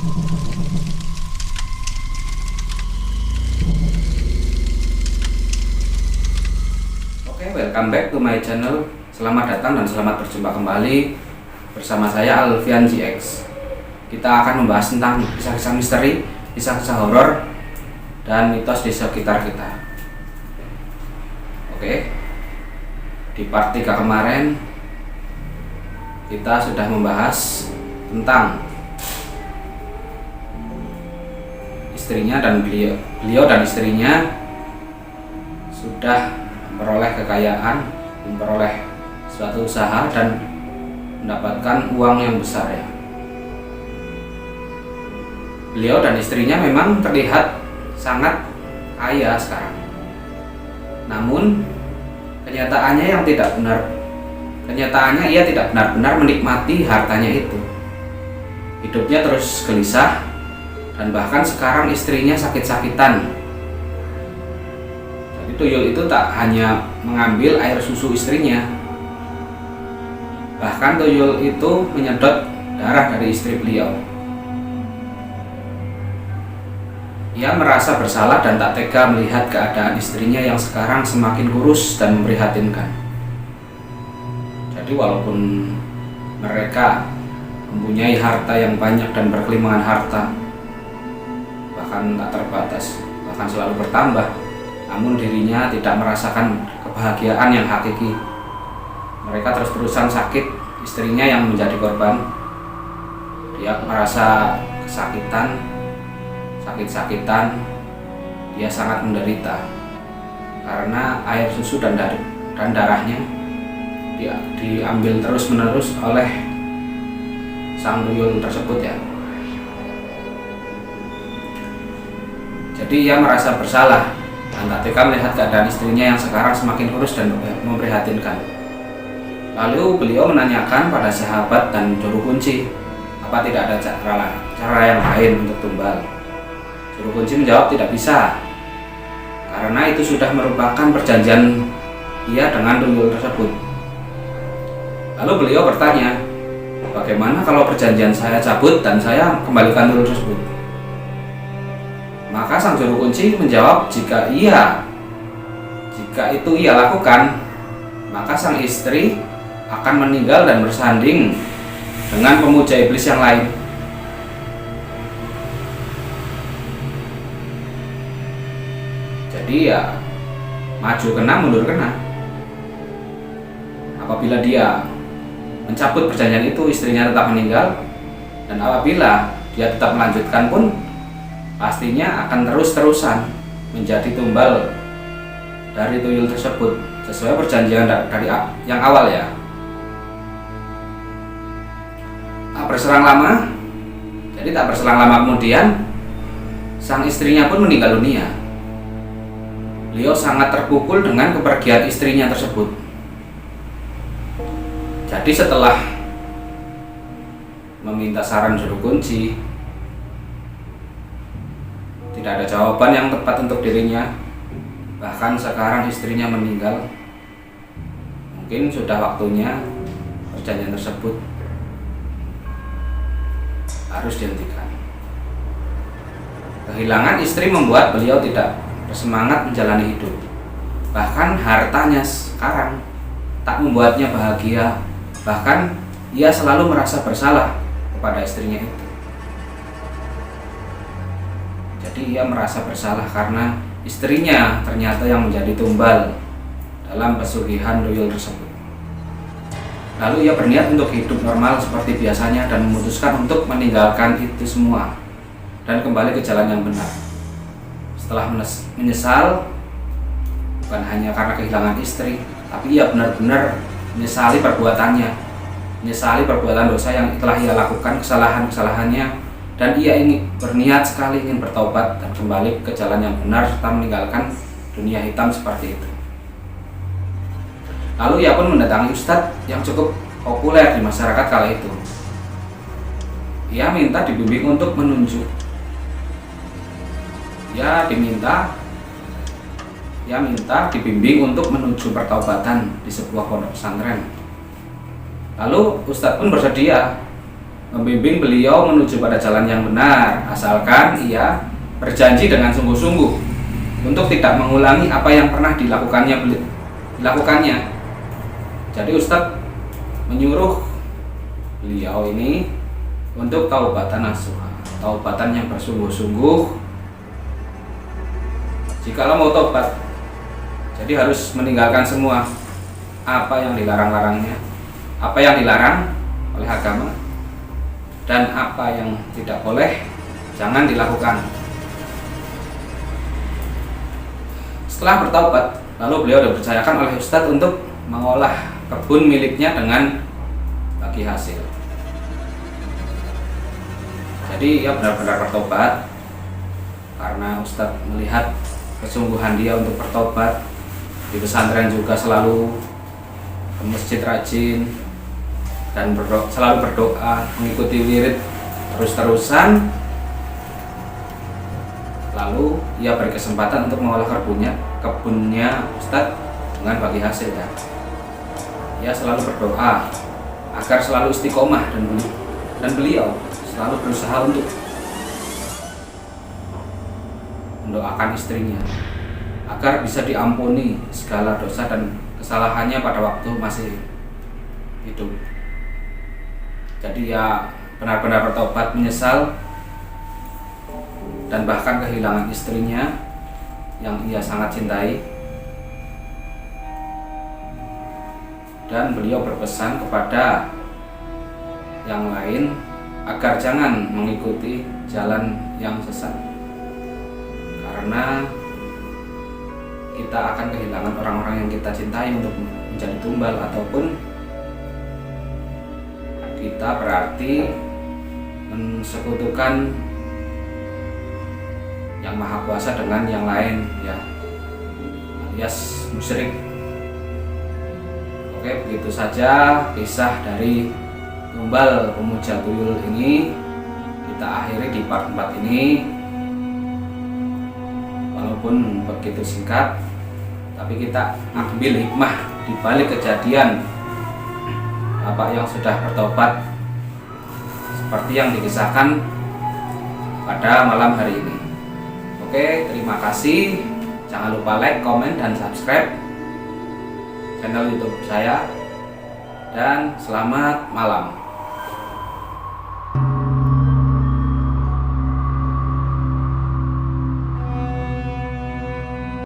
Oke, welcome back to my channel. Selamat datang dan selamat berjumpa kembali bersama saya Alfian GX. Kita akan membahas tentang kisah-kisah misteri, kisah-kisah horor, dan mitos di sekitar kita. Oke, di part 3 kemarin kita sudah membahas tentang istrinya dan beliau dan istrinya sudah memperoleh kekayaan, memperoleh suatu usaha dan mendapatkan uang yang besar ya. Beliau dan istrinya memang terlihat sangat kaya sekarang. Namun kenyataannya ia tidak benar-benar menikmati hartanya itu. Hidupnya terus gelisah dan bahkan sekarang istrinya sakit-sakitan. Jadi tuyul itu tak hanya mengambil air susu istrinya, bahkan tuyul itu menyedot darah dari istri beliau. Ia merasa bersalah dan tak tega melihat keadaan istrinya yang sekarang semakin kurus dan memprihatinkan. Jadi walaupun mereka mempunyai harta yang banyak dan berkelimangan harta, bahkan tak terbatas, bahkan selalu bertambah, namun dirinya tidak merasakan kebahagiaan yang hakiki. Mereka terus-terusan sakit, istrinya yang menjadi korban. Dia merasa sakit-sakitan, dia sangat menderita karena air susu dan darahnya dia diambil terus-menerus oleh sang tuyul tersebut ya. Jadi ia merasa bersalah dan tak tega melihat keadaan istrinya yang sekarang semakin kurus dan memprihatinkan. Lalu beliau menanyakan pada sahabat dan juru kunci, apa tidak ada cara yang lain untuk tumbal? Juru kunci menjawab tidak bisa, karena itu sudah merupakan perjanjian ia dengan tuyul tersebut. Lalu beliau bertanya, bagaimana kalau perjanjian saya cabut dan saya kembalikan tuyul tersebut? Maka sang juru kunci menjawab, jika itu ia lakukan, maka sang istri akan meninggal dan bersanding dengan pemuja iblis yang lain. Jadi ya maju kena mundur kena. Apabila dia mencabut perjanjian itu, istrinya tetap meninggal, dan apabila dia tetap melanjutkan pun pastinya akan terus-terusan menjadi tumbal dari tuyul tersebut sesuai perjanjian dari yang awal ya. Tak berselang lama kemudian sang istrinya pun meninggal dunia. Beliau sangat terpukul dengan kepergian istrinya tersebut. Jadi setelah meminta saran juru kunci, tidak ada jawaban yang tepat untuk dirinya. Bahkan sekarang istrinya meninggal. Mungkin sudah waktunya perjanjian tersebut harus dihentikan. Kehilangan istri membuat beliau tidak bersemangat menjalani hidup. Bahkan hartanya sekarang tak membuatnya bahagia. Bahkan ia selalu merasa bersalah kepada istrinya itu. Jadi ia merasa bersalah karena istrinya ternyata yang menjadi tumbal dalam pesugihan tuyul tersebut. Lalu ia berniat untuk hidup normal seperti biasanya dan memutuskan untuk meninggalkan itu semua dan kembali ke jalan yang benar. Setelah menyesal, bukan hanya karena kehilangan istri, tapi ia benar-benar menyesali perbuatannya, menyesali perbuatan dosa yang telah ia lakukan, kesalahannya, dan ia ingin berniat sekali ingin bertobat dan kembali ke jalan yang benar serta meninggalkan dunia hitam seperti itu. Lalu ia pun mendatangi ustadz yang cukup populer di masyarakat kala itu. Ia minta dibimbing untuk menunjuk. Ia minta dibimbing untuk menuju pertaubatan di sebuah pondok pesantren. Lalu ustadz pun bersedia membimbing beliau menuju pada jalan yang benar, asalkan ia berjanji dengan sungguh-sungguh untuk tidak mengulangi apa yang pernah dilakukannya. Jadi Ustadz menyuruh beliau ini untuk taubatan nasuha, taubatan yang bersungguh-sungguh. Jikalau mau taubat, jadi harus meninggalkan semua apa yang dilarang-larangnya, apa yang dilarang oleh agama, dan apa yang tidak boleh jangan dilakukan. Setelah bertaubat, lalu beliau dipercayakan oleh Ustadz untuk mengolah kebun miliknya dengan bagi hasil. Jadi ia benar-benar bertobat karena Ustadz melihat kesungguhan dia untuk bertobat. Di pesantren juga selalu ke masjid rajin dan selalu berdoa, mengikuti wirid terus-terusan. Lalu ia berkesempatan untuk mengolah kebunnya Ustadz dengan bagi hasil ya. Ia selalu berdoa agar selalu istiqomah dan beliau selalu berusaha untuk mendoakan istrinya agar bisa diampuni segala dosa dan kesalahannya pada waktu masih hidup. Jadi ya benar-benar bertobat, menyesal, dan bahkan kehilangan istrinya yang ia sangat cintai. Dan beliau berpesan kepada yang lain agar jangan mengikuti jalan yang sesat, karena kita akan kehilangan orang-orang yang kita cintai untuk menjadi tumbal, ataupun kita berarti mensekutukan yang maha kuasa dengan yang lain ya, alias musyrik. Oke, begitu saja kisah dari tumbal pemuja tuyul ini kita akhiri di part 4 ini. Walaupun begitu singkat, tapi kita ambil hikmah di balik kejadian bapak yang sudah bertobat seperti yang dikisahkan pada malam hari ini. Oke, terima kasih. Jangan lupa like, komen, dan subscribe channel YouTube saya. Dan selamat malam.